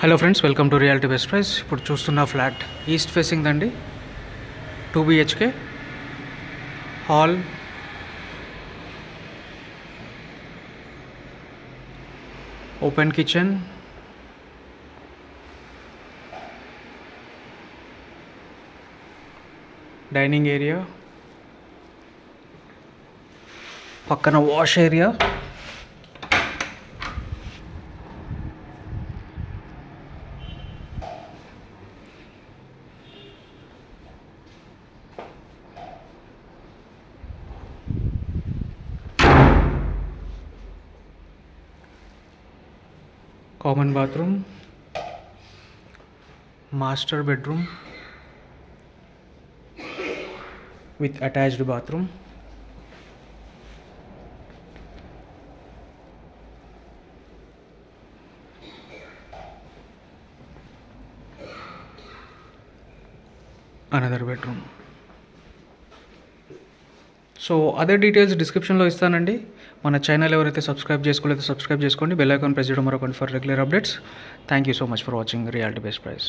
Hello friends, welcome to reality best price. ఇప్పుడు చూస్తున్న flat east facing దండి. 2 BHK hall, open kitchen, dining area, పక్కన wash area, common bathroom, master bedroom with attached bathroom, another bedroom. So other details డిస్క్రిప్షన్లో ఇస్తానండి. మన channel ఎవరైతే subscribe చేసుకోలేదో subscribe చేసుకోండి. బెల్ ఐకాన్ ప్రెస్ చేయడం మరొకటి for regular updates. Thank you so much for watching reality best price.